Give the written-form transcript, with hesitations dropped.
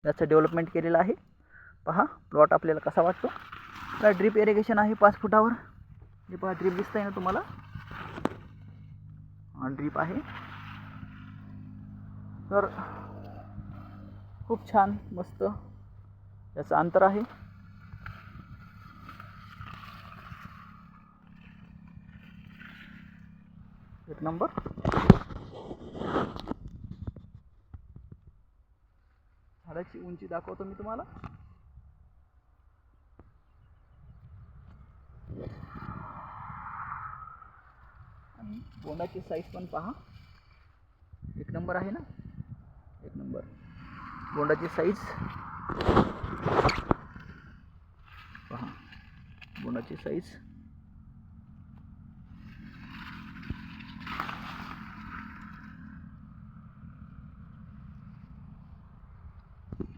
याचं डेव्हलपमेंट केलेलं आहे. पहा प्लॉट आपल्याला कसा वाटतो. तर ड्रीप इरिगेशन आहे 5 फुटावर. हे पहा ड्रीप दिसतंय ना तुम्हाला, हा ड्रीप आहे. तर खूप छान मस्त याचं अंतर आहे. एक नंबर. झाडाची उंची दाखवतो मी तुम्हाला. आणि बोंडाची साईज पण पहा, एक नंबर आहे ना, एक नंबर. बोंडाची साईज पहा, बोंडाची साईज